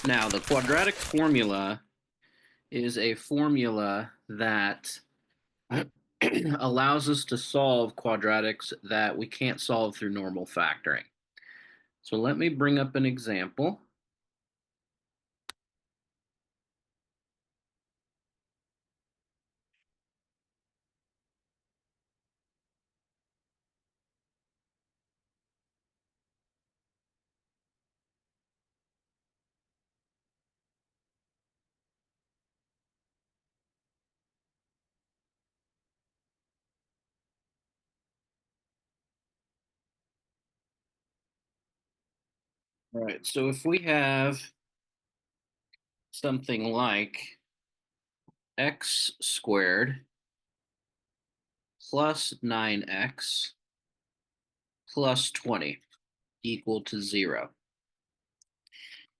Now, the quadratic formula is a formula that allows us to solve quadratics that we can't solve through normal factoring. So let me bring up an example. All right, so if we have something like x squared plus 9x plus 20 equal to 0.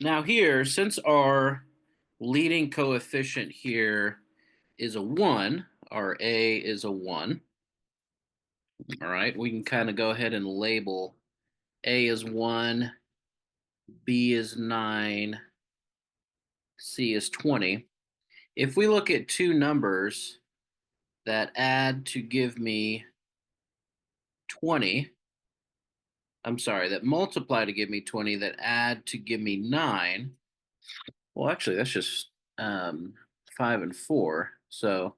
Now here, since our leading coefficient here is a 1, our a is a 1, all right, we can kind of go ahead and label a is 1, b is 9, c is 20. If we look at two numbers that add to give me 20, that multiply to give me 20, that add to give me 9, well, actually, that's just 5 and 4. So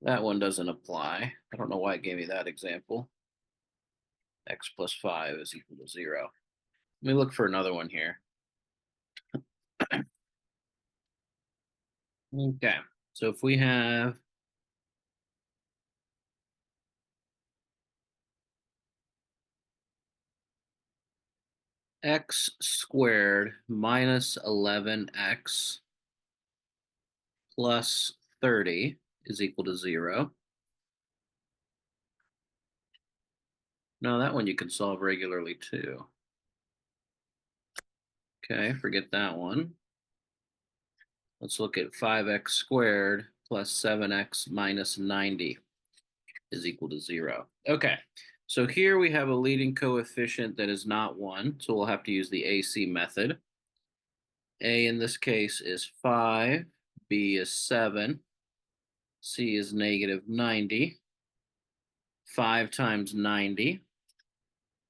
that one doesn't apply. I don't know why it gave me that example. X plus 5 is equal to 0. Let me look for another one here. Okay, so if we have x squared minus 11x plus 30 is equal to 0. No, that one you can solve regularly too. Okay, forget that one. Let's look at 5x squared plus 7x minus 90 is equal to 0. Okay, so here we have a leading coefficient that is not 1, so we'll have to use the AC method. A in this case is 5, B is 7, C is negative 90. 5 times 90,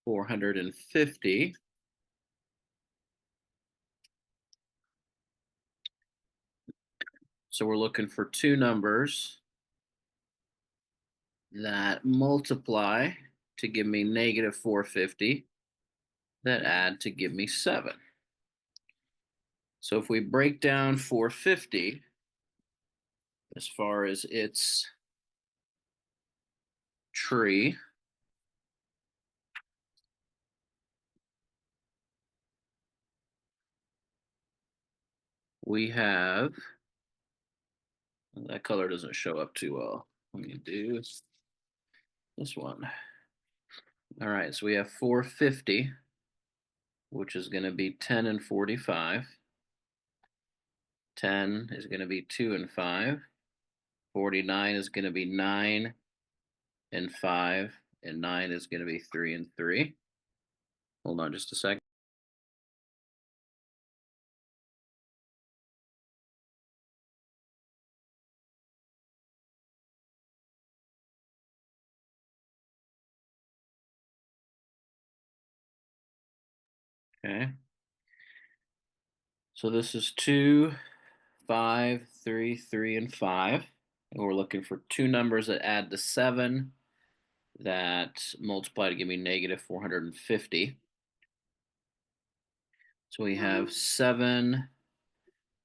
450. So we're looking for two numbers that multiply to give me negative 450, that add to give me 7. So if we break down 450 as far as its tree, we have, that color doesn't show up too well. Let me do this one. All right, so we have 450, which is going to be 10 and 45. 10 is going to be 2 and 5. 49 is going to be 9 and 5. And 9 is going to be 3 and 3. Hold on just a second. Okay. So this is 2, 5, 3, 3, and 5. And we're looking for two numbers that add to 7 that multiply to give me negative 450. So we have 7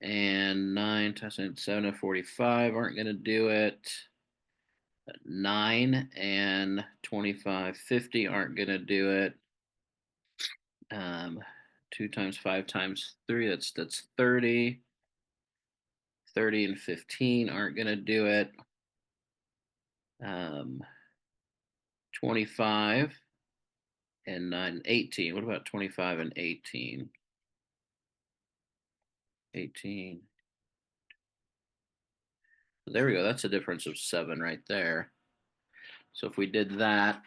and 9 times 7 and 45 aren't going to do it. 9 and 25, 50 aren't going to do it. 2 times 5 times 3, that's 30. 30 and 15 aren't going to do it. 25 and 9, 18. What about 25 and 18? 18. There we go. That's a difference of 7 right there. So if we did that,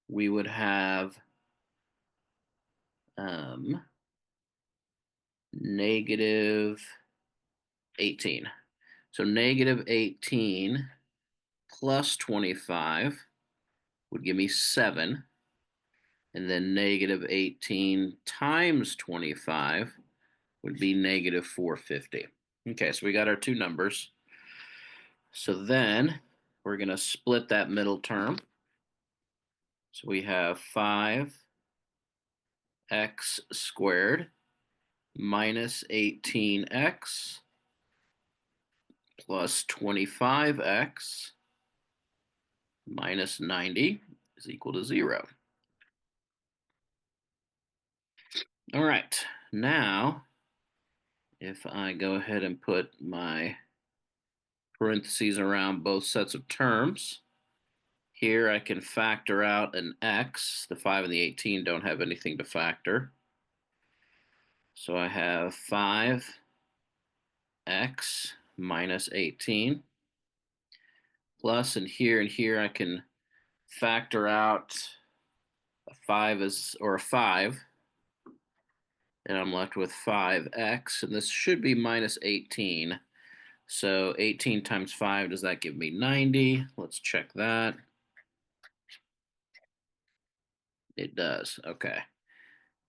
we would have negative 18. So negative 18 plus 25 would give me 7. And then negative 18 times 25 would be negative 450. Okay, so we got our two numbers. So then we're going to split that middle term. So we have 5x squared minus 18x plus 25x minus 90 is equal to 0. All right, now if I go ahead and put my parentheses around both sets of terms, here I can factor out an x. The 5 and the 18 don't have anything to factor. So I have 5x minus 18 plus, and here I can factor out a 5 or a 5, and I'm left with 5x, and this should be minus 18. So 18 times 5, does that give me 90? Let's check that. It does. Okay.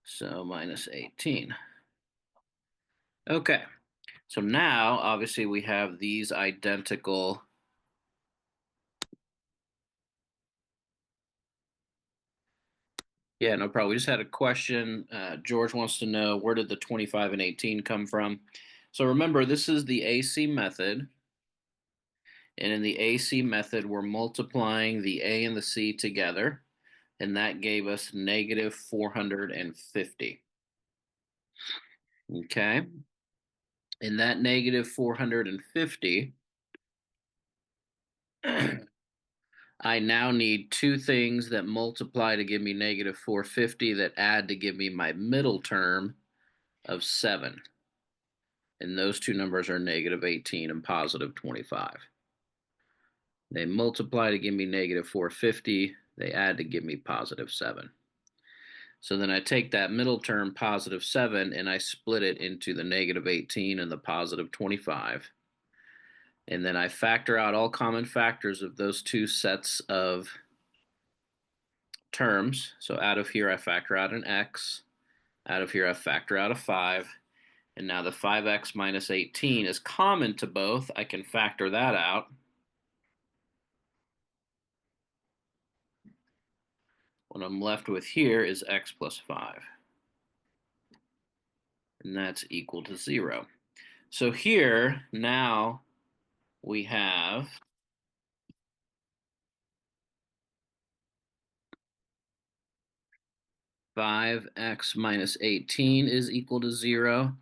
So minus 18. Okay. So now, obviously, we have these identical. Yeah, no problem. We just had a question. George wants to know, where did the 25 and 18 come from? So remember, this is the AC method. And in the AC method, we're multiplying the A and the C together. And that gave us negative 450. Okay. And that negative 450, I now need two things that multiply to give me negative 450 that add to give me my middle term of 7. And those two numbers are negative 18 and positive 25. They multiply to give me negative 450. They add to give me positive 7. So then I take that middle term, positive 7, and I split it into the negative 18 and the positive 25. And then I factor out all common factors of those two sets of terms. So out of here, I factor out an x. Out of here, I factor out a 5. And now the 5x minus 18 is common to both. I can factor that out. What I'm left with here is x plus 5. And that's equal to 0. So here, now we have 5x minus 18 is equal to 0,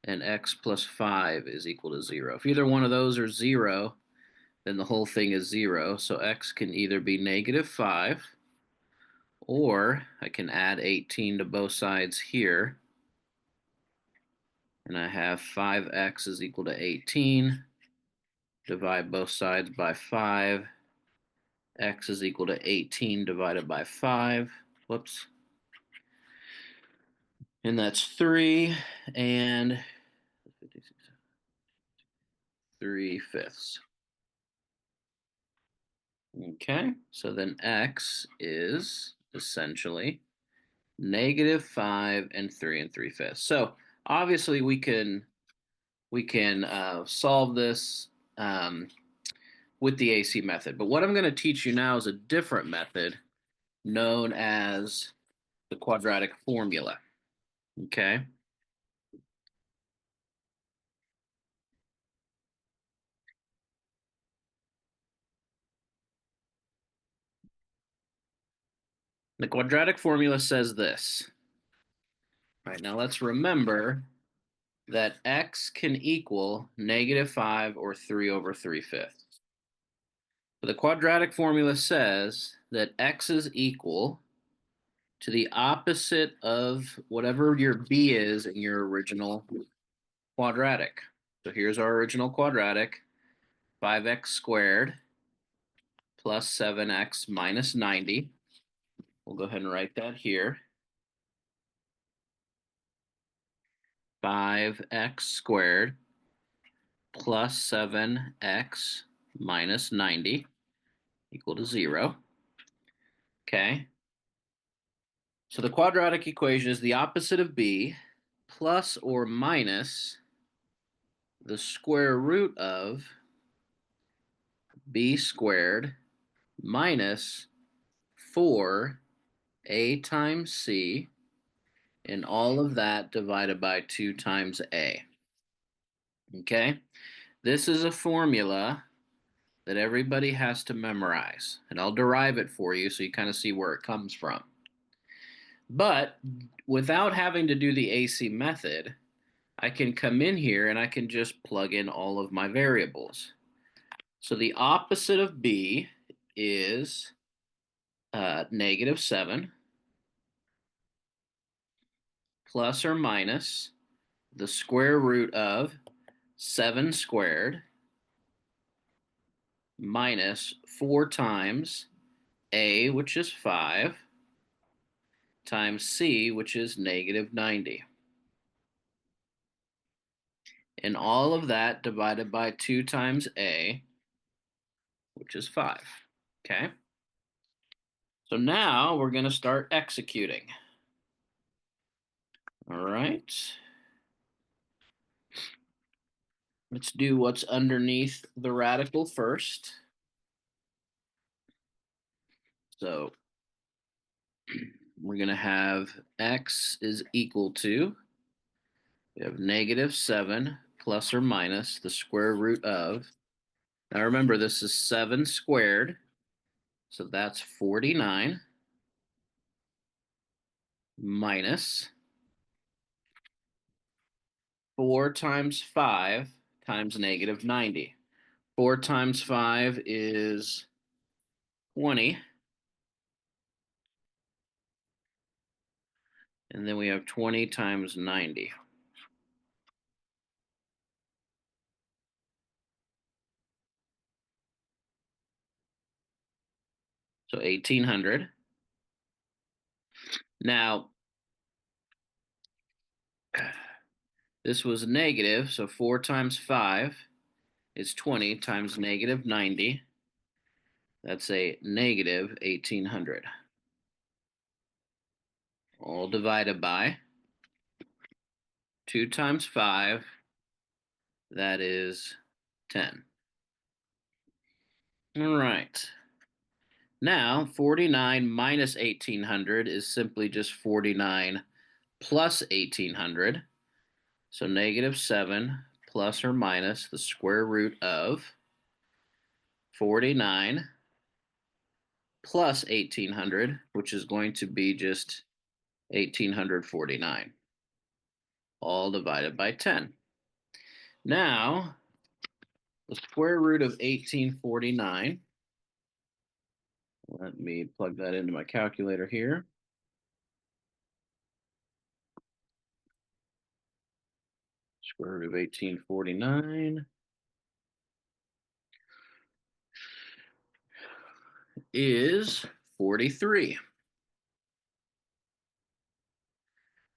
and x plus 5 is equal to 0. If either one of those are 0, then the whole thing is 0. So x can either be negative 5, or I can add 18 to both sides here. And I have 5x is equal to 18. Divide both sides by 5. X is equal to 18 divided by 5. Whoops. And that's 3 and 3/5. Okay, so then x is essentially negative 5 and 3 3/5. So obviously we can solve this with the AC method. But what I'm going to teach you now is a different method known as the quadratic formula. Okay. The quadratic formula says this. All right, now let's remember that x can equal negative 5 or 3 over 3/5. But the quadratic formula says that x is equal to the opposite of whatever your b is in your original quadratic. So here's our original quadratic, 5x squared plus 7x minus 90. We'll go ahead and write that here. 5x squared plus 7x minus 90 equal to 0. Okay. So the quadratic equation is the opposite of b plus or minus the square root of b squared minus 4a times c, and all of that divided by 2 times a. Okay? This is a formula that everybody has to memorize, and I'll derive it for you so you kind of see where it comes from. But without having to do the AC method, I can come in here and I can just plug in all of my variables. So the opposite of b is -7 plus or minus the square root of 7 squared minus 4 times a, which is 5, times c, which is -90. And all of that divided by 2 times a, which is 5. Okay? So now we're going to start executing. All right. Let's do what's underneath the radical first. So we're going to have x is equal to, we have -7 plus or minus the square root of, now remember this is 7 squared, so that's 49, minus 4 times 5 times -90. 4 times 5 is 20. And then we have 20 times 90. So 1800. Now, this was negative, so 4 times 5 is 20 times -90. That's a negative 1800. All divided by 2 times 5, that is 10. All right. Now, 49 minus 1800 is simply just 49 plus 1800. So -7 plus or minus the square root of 49 plus 1800, which is going to be just 1849, all divided by 10. Now, the square root of 1849, let me plug that into my calculator here. Square root of 1849 is 43.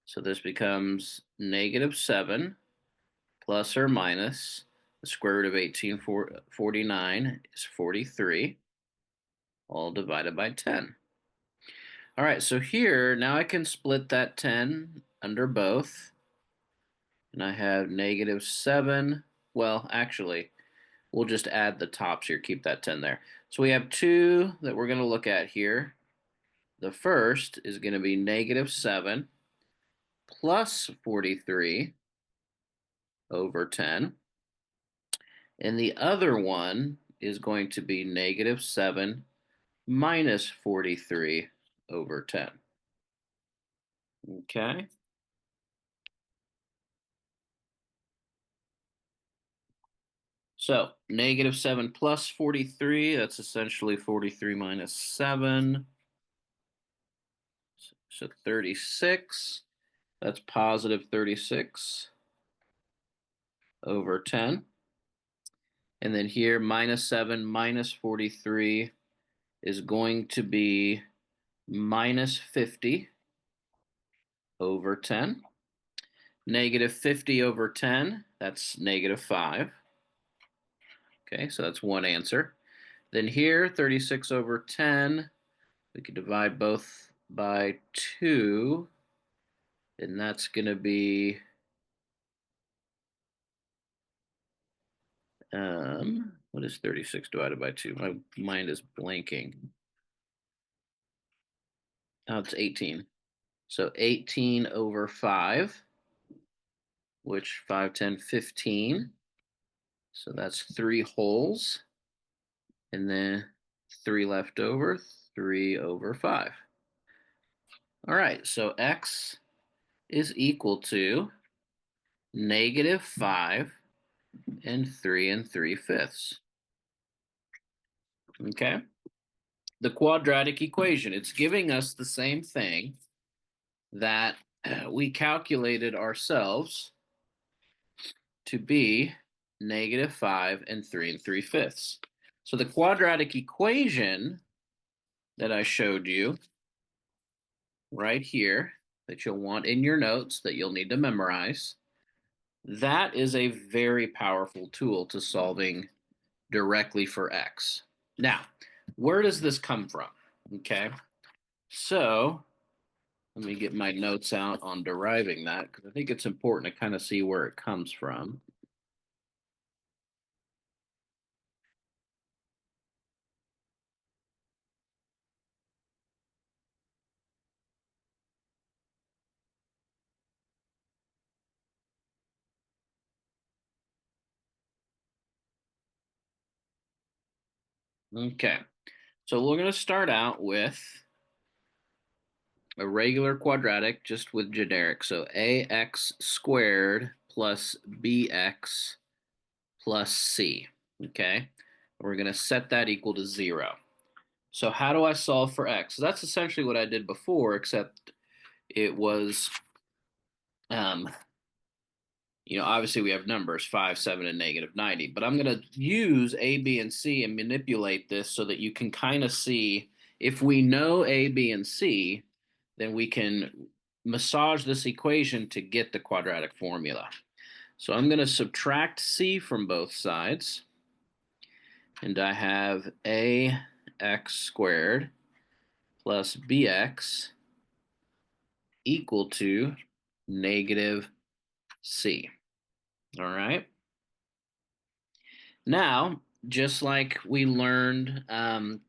So this becomes -7 plus or minus the square root of 1849 is 43, all divided by 10. All right, so here, now I can split that 10 under both. And I have -7. Well, actually, we'll just add the tops here, keep that 10 there. So we have two that we're going to look at here. The first is going to be -7 plus 43 over 10. And the other one is going to be -7 minus 43 over 10. Okay. So -7 plus 43, that's essentially 43 minus 7. So 36, that's positive 36 over 10. And then here, -7 minus 43 is going to be minus 50 over 10. Negative 50 over 10, that's negative 5. Okay, so that's one answer. Then here, 36 over 10, we could divide both by 2, and that's going to be what is 36 divided by 2? My mind is blanking. Oh, it's 18. So 18 over 5, which 5, 10, 15. So that's 3 wholes. And then 3 left over, 3 over 5. All right, so x is equal to negative 5 and 3 3/5. Okay? The quadratic equation, it's giving us the same thing that we calculated ourselves to be negative 5 and 3 3/5. So the quadratic equation that I showed you right here, that you'll want in your notes, that you'll need to memorize, that is a very powerful tool to solving directly for x. Now, where does this come from? Okay, so let me get my notes out on deriving that, because I think it's important to kind of see where it comes from. Okay, so we're going to start out with a regular quadratic, just with generic. So ax squared plus bx plus c. Okay, we're going to set that equal to 0. So how do I solve for x? So that's essentially what I did before, except it was, um, obviously we have numbers 5, 7, and negative 90, but I'm going to use a, b, and c and manipulate this so that you can kind of see if we know a, b, and c, then we can massage this equation to get the quadratic formula. So I'm going to subtract c from both sides, and I have ax squared plus bx equal to negative c. All right. Now, just like we learned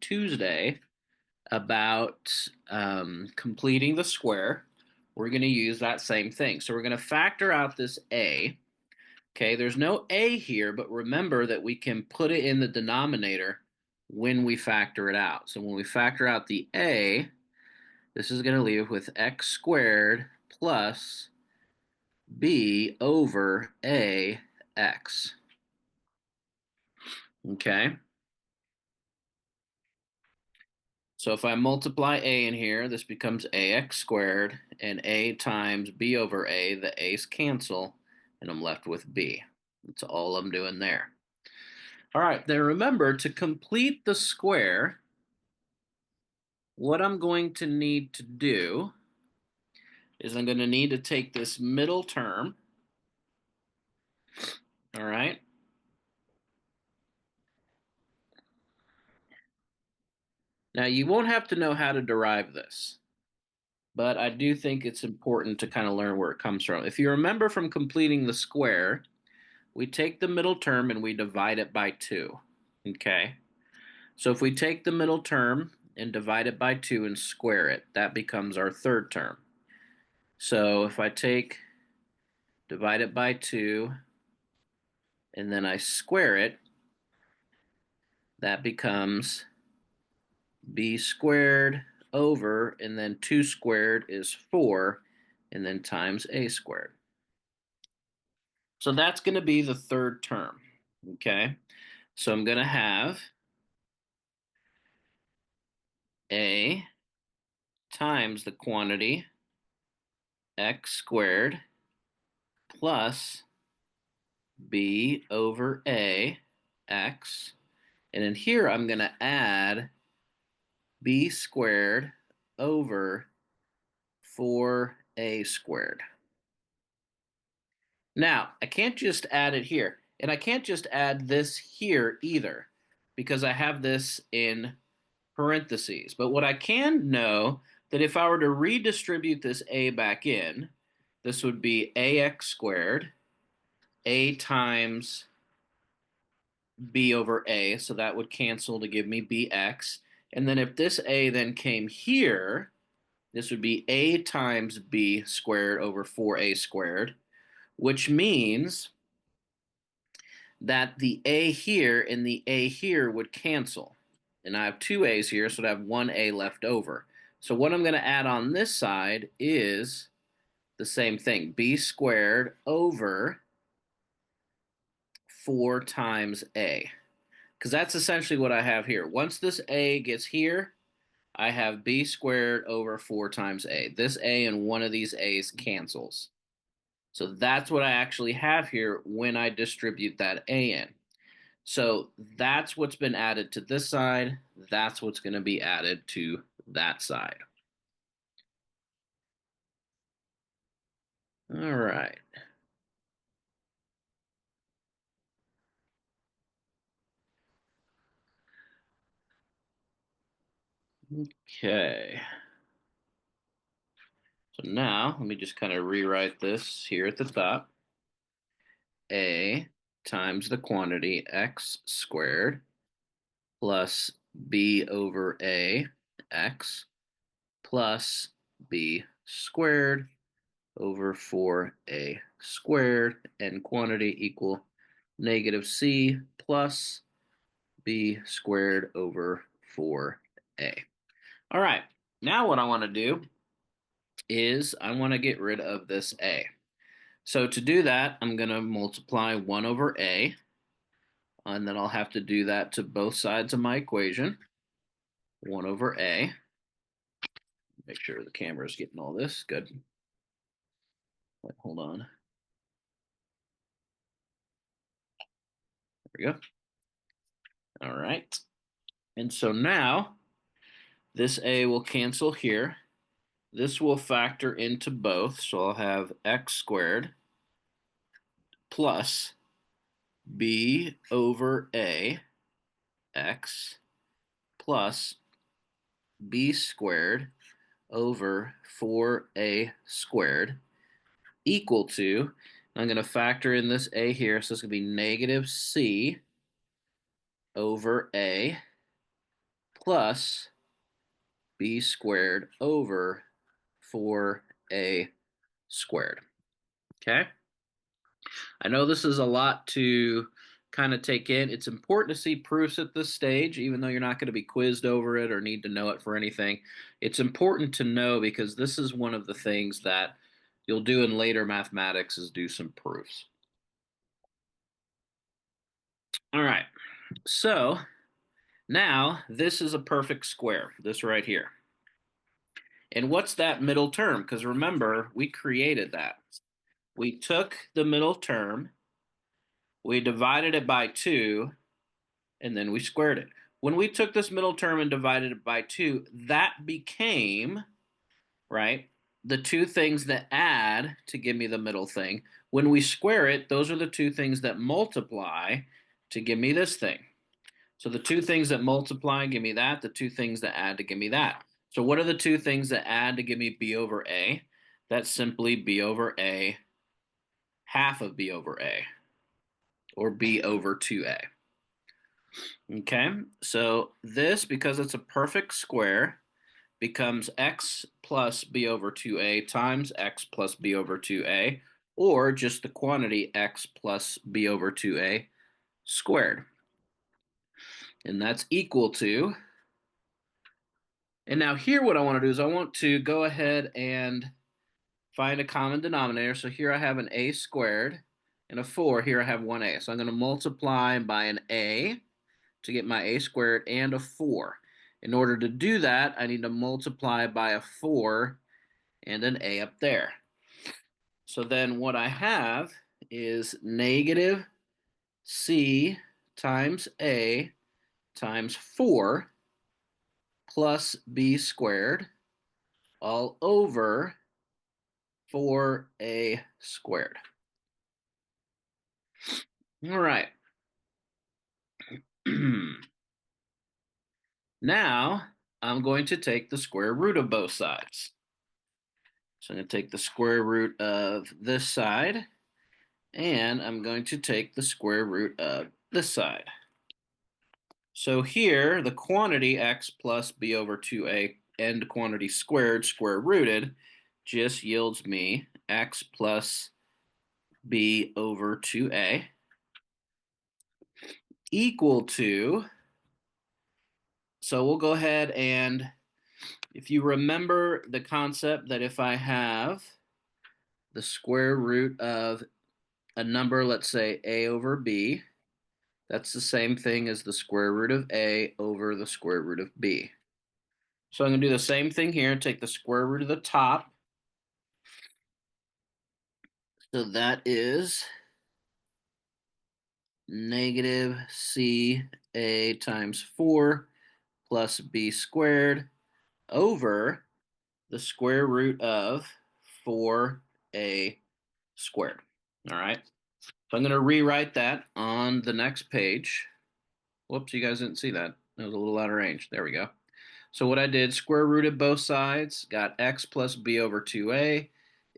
Tuesday about completing the square, we're going to use that same thing. So we're going to factor out this a. Okay, there's no a here, but remember that we can put it in the denominator when we factor it out. So when we factor out the a, this is going to leave with x squared plus b over a x. Okay, so if I multiply a in here, this becomes ax squared, and a times b over a, the a's cancel, and I'm left with b. That's all I'm doing there. All right, then remember, to complete the square, what I'm going to need to do is I'm going to need to take this middle term, all right? Now, you won't have to know how to derive this, but I do think it's important to kind of learn where it comes from. If you remember from completing the square, we take the middle term and we divide it by 2, okay? So if we take the middle term and divide it by 2 and square it, that becomes our third term. So if I divide it by 2, and then I square it, that becomes b squared over, and then 2 squared is 4, and then times a squared. So that's going to be the third term, okay? So I'm going to have a times the quantity x squared plus b over a x. And in here, I'm going to add b squared over 4a squared. Now, I can't just add it here. And I can't just add this here either because I have this in parentheses. But what I can know that if I were to redistribute this a back in, this would be ax squared, a times b over a, so that would cancel to give me bx. And then if this a then came here, this would be a times b squared over 4a squared, which means that the a here and the a here would cancel. And I have two a's here, so I have one a left over. So what I'm going to add on this side is the same thing, b squared over 4 times a. Because that's essentially what I have here. Once this a gets here, I have b squared over 4 times a. This a and one of these a's cancels. So that's what I actually have here when I distribute that a in. So that's what's been added to this side. That's what's going to be added to that side. All right. Okay. So now let me just kind of rewrite this here at the top. A times the quantity x squared plus b over a x plus b squared over 4a squared, and quantity equal negative c plus b squared over 4a. All right, now what I want to do is I want to get rid of this a. So to do that, I'm going to multiply 1 over a, and then I'll have to do that to both sides of my equation. 1 over a. Make sure the camera is getting all this. Good. Wait, hold on. There we go. All right. And so now this a will cancel here. This will factor into both. So I'll have x squared plus b over a x plus b squared over 4a squared equal to, I'm going to factor in this a here, so it's going to be negative c over a plus b squared over 4a squared. Okay? I know this is a lot to kind of take in. It's important to see proofs at this stage, even though you're not going to be quizzed over it or need to know it for anything. It's important to know because this is one of the things that you'll do in later mathematics is do some proofs. All right, so now this is a perfect square, this right here. And what's that middle term? Because remember, we created that. We took the middle term, we divided it by 2, and then we squared it. When we took this middle term and divided it by 2, that became, right, the two things that add to give me the middle thing. When we square it, those are the two things that multiply to give me this thing. So the two things that multiply give me that, the two things that add to give me that. So what are the two things that add to give me b over a? That's simply b over a half of b over a, or b over 2a. Okay, so this, because it's a perfect square, becomes x plus b over 2a times x plus b over 2a, or just the quantity x plus b over 2a squared. And that's equal to, and now here what I want to do is I want to go ahead and find a common denominator. So here I have an a squared and a 4. Here I have 1a. So I'm going to multiply by an a to get my a squared and a 4. In order to do that, I need to multiply by a 4 and an a up there. So then what I have is negative c times a times 4 plus b squared all over 4a squared. All right. Now I'm going to take the square root of both sides. So I'm going to take the square root of this side, and I'm going to take the square root of this side. So here, the quantity x plus b over 2a and quantity squared square rooted just yields me x plus b over 2a equal to, so we'll go ahead and, if you remember the concept that if I have the square root of a number, let's say a over b, that's the same thing as the square root of a over the square root of b. So I'm going to do the same thing here, take the square root of the top. So that is negative CA times 4 plus B squared over the square root of 4A squared. All right. So I'm going to rewrite that on the next page. Whoops, you guys didn't see that. That was a little out of range. There we go. So what I did, square rooted both sides, got x plus b over 2a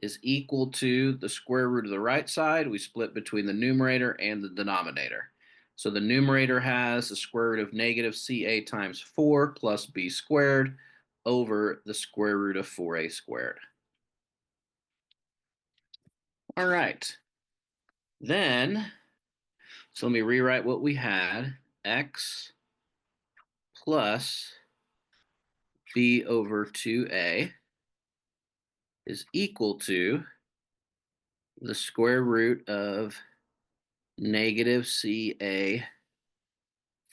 is equal to the square root of the right side. We split between the numerator and the denominator. So the numerator has the square root of negative ca times 4 plus b squared over the square root of 4a squared. All right. Then, so let me rewrite what we had. X plus b over 2a is equal to the square root of negative CA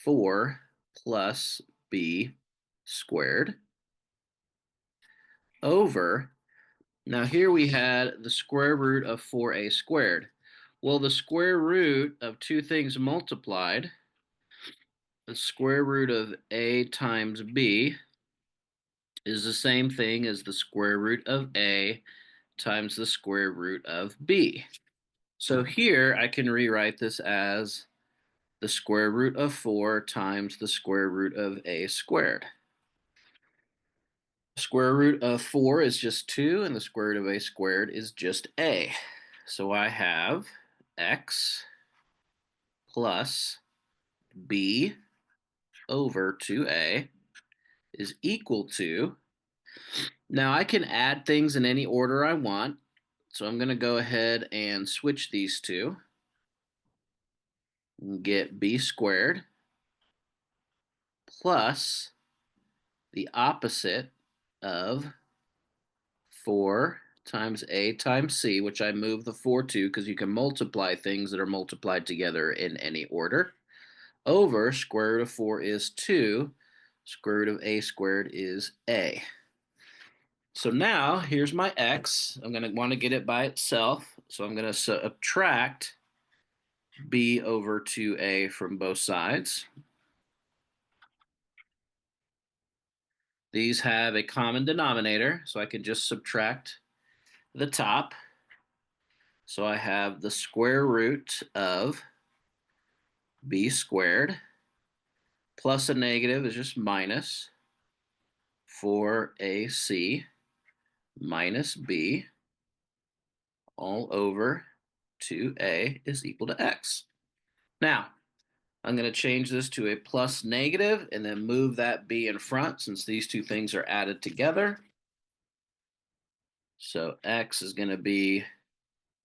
4 plus B squared over, now here we had the square root of 4A squared. Well, the square root of two things multiplied, the square root of A times B is the same thing as the square root of A times the square root of B. So here I can rewrite this as the square root of 4 times the square root of a squared. The square root of 4 is just 2, and the square root of a squared is just a. So I have x plus b over 2a is equal to, now I can add things in any order I want, so I'm going to go ahead and switch these two and get b squared plus the opposite of 4 times a times c, which I move the 4 to because you can multiply things that are multiplied together in any order, over square root of 4 is 2, square root of a squared is a. So now here's my x. I'm going to want to get it by itself, so I'm going to subtract b over 2a from both sides. These have a common denominator, so I can just subtract the top. So I have the square root of b squared plus a negative is just minus 4ac minus b all over 2a is equal to x. Now, I'm going to change this to a plus negative and then move that b in front since these two things are added together. So x is going to be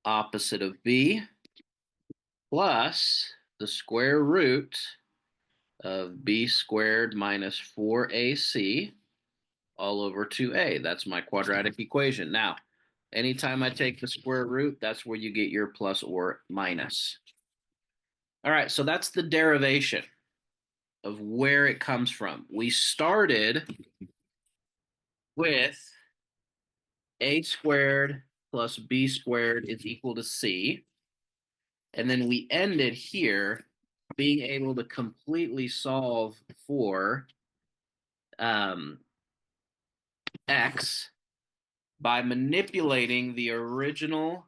opposite of b plus the square root of b squared minus 4ac all over 2a. That's my quadratic equation. Now, anytime I take the square root, that's where you get your plus or minus. All right, so that's the derivation of where it comes from. We started with a squared plus b squared is equal to c. And then we ended here being able to completely solve for x by manipulating the original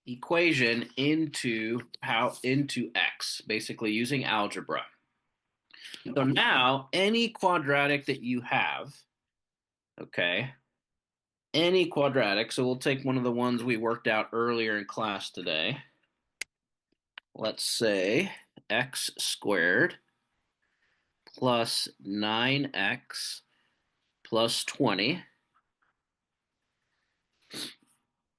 equation into x, basically using algebra. So now any quadratic that you have, okay, any quadratic, so we'll take one of the ones we worked out earlier in class today. Let's say x squared plus 9x plus 20,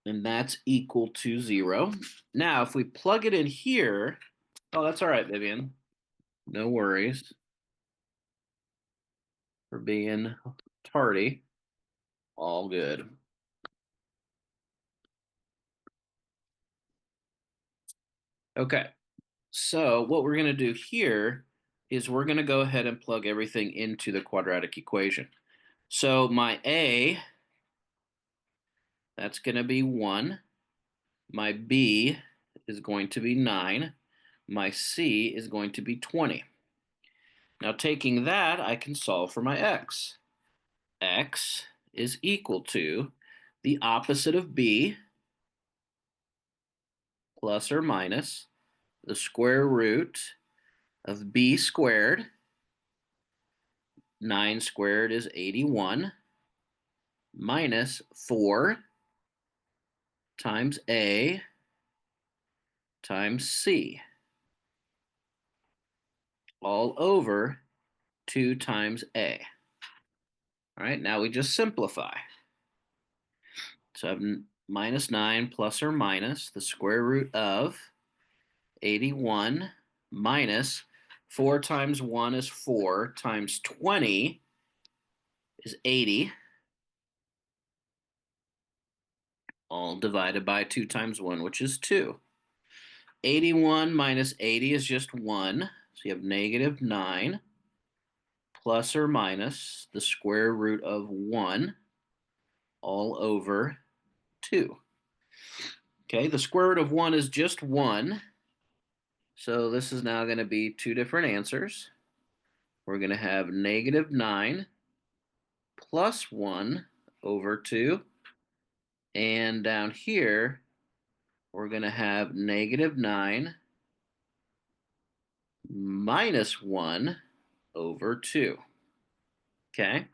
and that's equal to 0. Now, if we plug it in here, oh, that's all right, Vivian. No worries for being tardy. All good. Okay, so what we're going to do here is we're going to go ahead and plug everything into the quadratic equation. So my a, that's going to be 1. My b is going to be 9. My c is going to be 20. Now taking that, I can solve for my x. X is equal to the opposite of b plus or minus the square root of b squared. 9 squared is 81 minus 4 times a times c all over 2 times a. All right, now we just simplify. So I have minus 9 plus or minus the square root of 81 minus 4 times 1 is 4 times 20 is 80, all divided by 2 times 1, which is 2. 81 minus 80 is just 1, so you have negative 9 plus or minus the square root of 1 all over 2. Okay, the square root of 1 is just 1, so this is now going to be two different answers. We're going to have negative 9 plus 1 over 2. And down here, we're going to have negative 9 minus 1 over 2. Okay?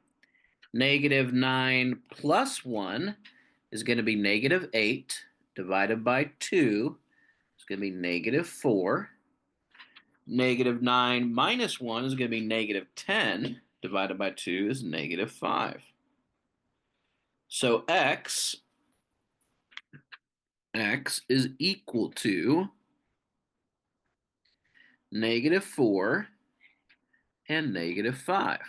Negative 9 plus 1 is going to be negative 8 divided by 2. It's going to be negative 4. Negative 9 minus 1 is going to be negative 10 divided by 2 is negative 5. So x is equal to negative 4 and negative 5.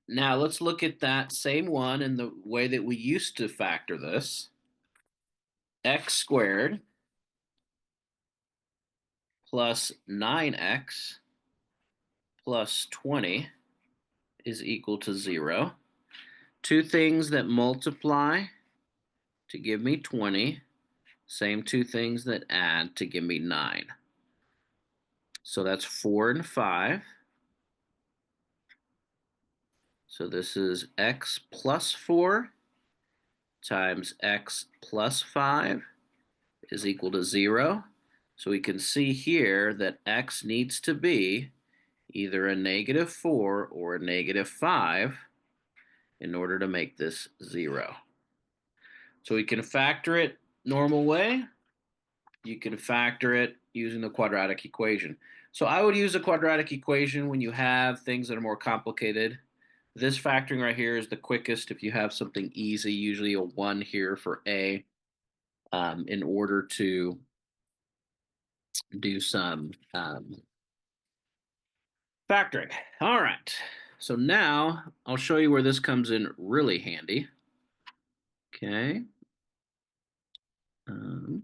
Now let's look at that same one in the way that we used to factor this. X squared plus 9x plus 20 is equal to 0. Two things that multiply to give me 20, same two things that add to give me 9. So that's 4 and 5. So this is x plus 4 times x plus 5 is equal to 0. So we can see here that x needs to be either a negative 4 or a negative 5 in order to make this 0. So we can factor it normal way. You can factor it using the quadratic equation. So I would use a quadratic equation when you have things that are more complicated. This factoring right here is the quickest if you have something easy, usually a 1 here for a, in order to do some factoring. All right. So now I'll show you where this comes in really handy. Okay. Um,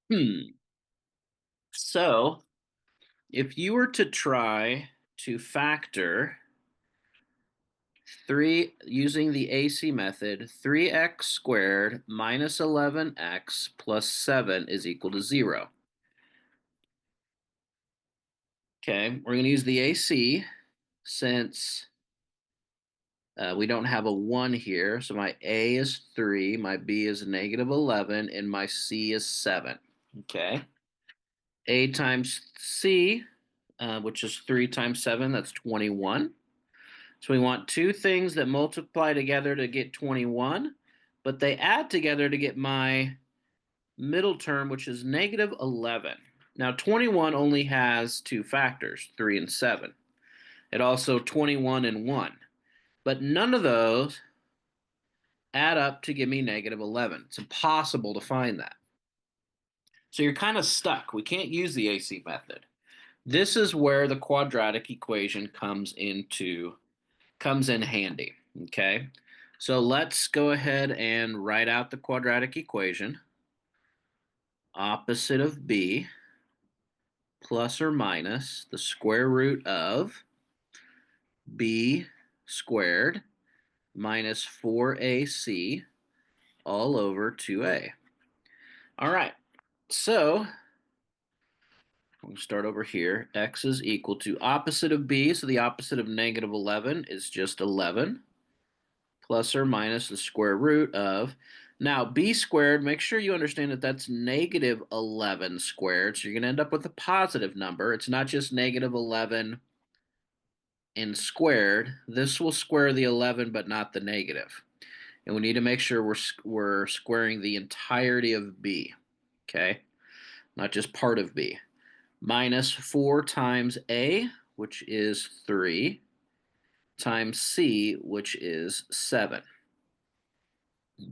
hmm. So if you were to try to factor 3 using the AC method, 3x squared minus 11x plus 7 is equal to 0. Okay, we're going to use the AC. since we don't have a 1 here, so my A is 3, my B is negative 11, and my C is 7. Okay. A times C, which is 3 times 7, that's 21. So we want two things that multiply together to get 21, but they add together to get my middle term, which is negative 11. Now, 21 only has two factors, 3 and 7. It also 21 and 1. But none of those add up to give me negative 11. It's impossible to find that. So you're kind of stuck. We can't use the AC method. This is where the quadratic equation comes in handy. Okay. So let's go ahead and write out the quadratic equation. Opposite of b plus or minus the square root of b squared minus 4ac all over 2a. All right. So we'll start over here. X is equal to opposite of b, so the opposite of negative 11 is just 11, plus or minus the square root of, now b squared, make sure you understand that that's negative 11 squared, so you're going to end up with a positive number. It's not just negative 11 and squared. This will square the 11, but not the negative. And we need to make sure we're squaring the entirety of b, okay? Not just part of b. Minus 4 times a, which is 3, times c, which is 7.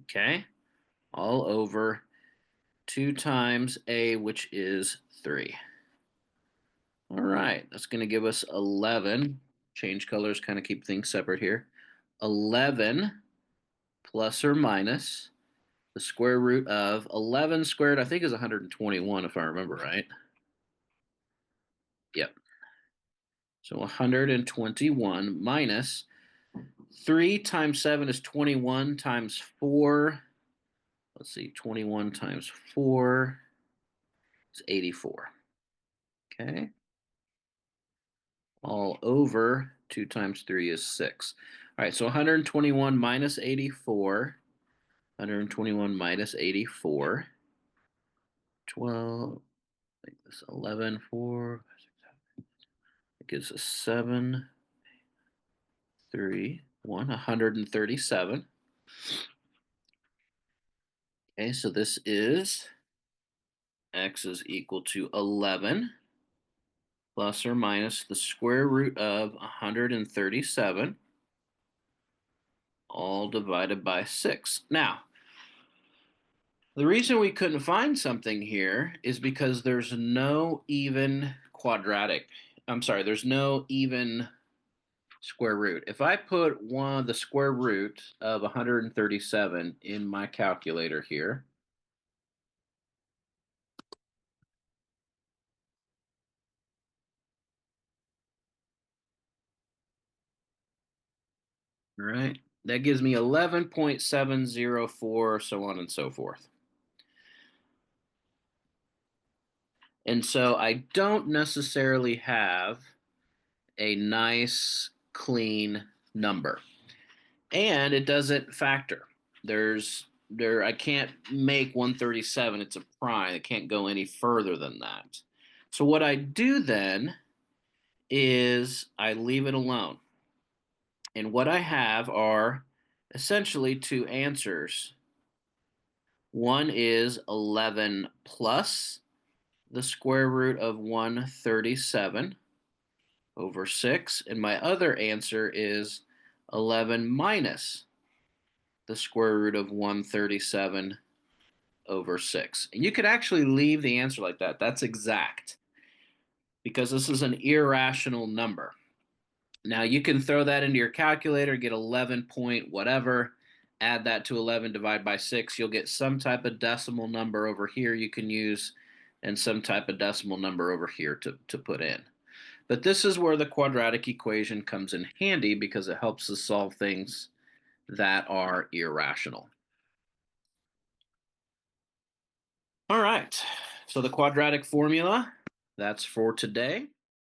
Okay? All over 2 times a, which is 3. All right, that's going to give us 11. Change colors, kind of keep things separate here. 11 plus or minus the square root of 11 squared, I think is 121 if I remember right. Yep. So 121 minus 3 times 7 is 21 times 4. Let's see, 21 times 4 is 84. Okay. All over 2 times 3 is 6. All right, so 121 minus 84. 121 minus 84. 12, I think this 11, 4, it gives us 7, 3, 1, 137. Okay, so this is x is equal to 11 plus or minus the square root of 137, all divided by 6. Now, the reason we couldn't find something here is because there's no even quadratic. I'm sorry, there's no even square root. If I put the square root of 137 in my calculator here, right, that gives me 11.704, so on and so forth. And so I don't necessarily have a nice, clean number. And it doesn't factor. I can't make 137. It's a prime. It can't go any further than that. So what I do then is I leave it alone. And what I have are essentially two answers. One is 11 plus the square root of 137 over 6. And my other answer is 11 minus the square root of 137 over 6. And you could actually leave the answer like that. That's exact because this is an irrational number. Now you can throw that into your calculator, get 11 point whatever, add that to 11, divide by 6. You'll get some type of decimal number over here you can use and some type of decimal number over here to put in. But this is where the quadratic equation comes in handy because it helps us solve things that are irrational. All right, so the quadratic formula, that's for today.